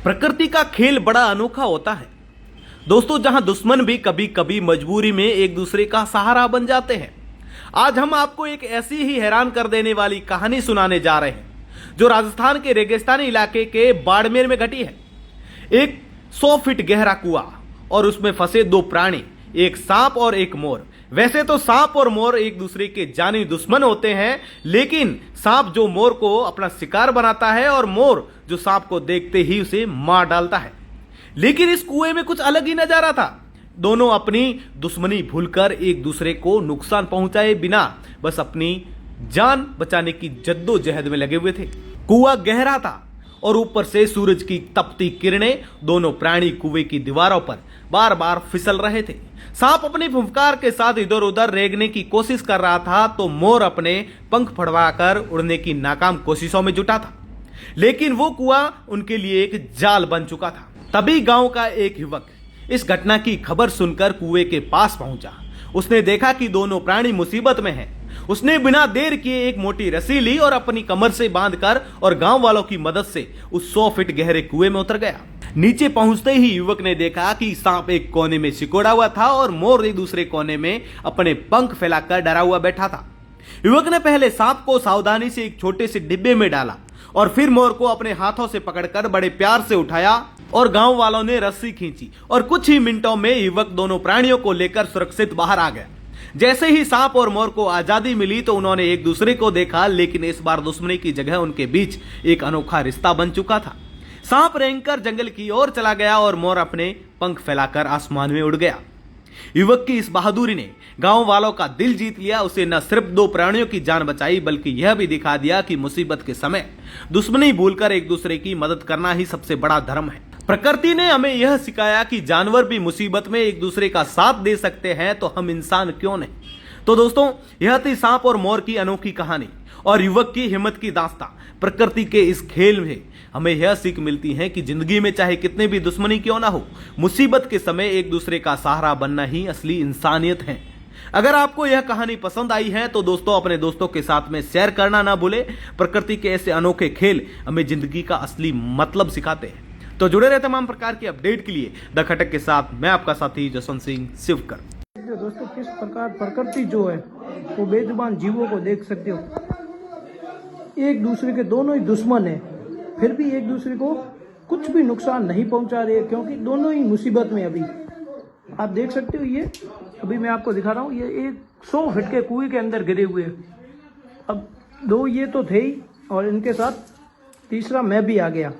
प्रकृति का खेल बड़ा अनोखा होता है दोस्तों, जहां दुश्मन भी कभी कभी मजबूरी में एक दूसरे का सहारा बन जाते हैं। आज हम आपको एक ऐसी ही हैरान कर देने वाली कहानी सुनाने जा रहे हैं जो राजस्थान के रेगिस्तानी इलाके के बाड़मेर में घटी है। एक 100 फीट गहरा कुआं और उसमें फंसे दो प्राणी, एक सांप और एक मोर। वैसे तो सांप और मोर एक दूसरे के जानी दुश्मन होते हैं, लेकिन सांप जो मोर को अपना शिकार बनाता है और मोर जो सांप को देखते ही उसे मार डालता है। लेकिन इस कुएं में कुछ अलग ही नजारा था। दोनों अपनी दुश्मनी भूलकर एक दूसरे को नुकसान पहुंचाए बिना बस अपनी जान बचाने की जद्दोजहद में लगे हुए थे। कुआं गहरा था और ऊपर से सूरज की तपती किरणें दोनों प्राणी कुएं की दीवारों पर बार बार फिसल रहे थे। सांप अपनी फुफकार के साथ इधर उधर रेंगने की कोशिश कर रहा था तो मोर अपने पंख फड़वाकर उड़ने की नाकाम कोशिशों में जुटा था। लेकिन वो कुआं उनके लिए एक जाल बन चुका था। तभी गांव का एक युवक इस घटना की खबर सुनकर कुएं के पास पहुंचा। उसने देखा कि दोनों प्राणी मुसीबत में हैं। उसने बिना देर किए एक मोटी रस्सी ली और अपनी कमर से बांधकर और गांव वालों की मदद से उस 100 फीट गहरे कुएं में उतर गया। नीचे पहुंचते ही युवक ने देखा कि सांप एक कोने में सिकोड़ा हुआ था और मोर एक दूसरे कोने में अपने पंख फैलाकर डरा हुआ बैठा था। युवक ने पहले सांप को सावधानी से एक छोटे से डिब्बे में डाला और फिर मोर को अपने हाथों से पकड़कर बड़े प्यार से उठाया और गांव वालों ने रस्सी खींची और कुछ ही मिनटों में युवक दोनों प्राणियों को लेकर सुरक्षित बाहर आ गया। जैसे ही सांप और मोर को आजादी मिली तो उन्होंने एक दूसरे को देखा, लेकिन इस बार दुश्मनी की जगह उनके बीच एक अनोखा रिश्ता बन चुका था। सांप रेंगकर जंगल की ओर चला गया और मोर अपने पंख फैलाकर आसमान में उड़ गया। युवक की इस बहादुरी ने गांव वालों का दिल जीत लिया। उसे न सिर्फ दो प्राणियों की जान बचाई बल्कि यह भी दिखा दिया कि मुसीबत के समय दुश्मनी भूलकर एक दूसरे की मदद करना ही सबसे बड़ा धर्म है। प्रकृति ने हमें यह सिखाया कि जानवर भी मुसीबत में एक दूसरे का साथ दे सकते हैं, तो हम इंसान क्यों नहीं। तो दोस्तों, यह थी सांप और मोर की अनोखी कहानी और युवक की हिम्मत की दास्तां। प्रकृति के इस खेल में हमें यह सीख मिलती है कि जिंदगी में चाहे कितनी भी दुश्मनी क्यों ना हो, मुसीबत के समय एक दूसरे का सहारा बनना ही असली इंसानियत है। अगर आपको यह कहानी पसंद आई है तो दोस्तों अपने दोस्तों के साथ में शेयर करना ना भूले। प्रकृति के ऐसे अनोखे खेल हमें जिंदगी का असली मतलब सिखाते हैं। तो जुड़े रहे तमाम प्रकार की अपडेट के लिए द खटक के साथ मैं आपका साथी जसवंत सिंह शिवकर। दोस्तों, किस प्रकार प्रकृति जो है वो बेजुबान जीवों को देख सकते हो। एक दूसरे के दोनों ही दुश्मन है, फिर भी एक दूसरे को कुछ भी नुकसान नहीं पहुंचा रहे, क्योंकि दोनों ही मुसीबत में। अभी आप देख सकते हो, ये अभी मैं आपको दिखा रहा हूँ, ये एक 100 फीट के कुएं के अंदर गिरे हुए। अब दो ये तो थे ही और इनके साथ तीसरा मैं भी आ गया।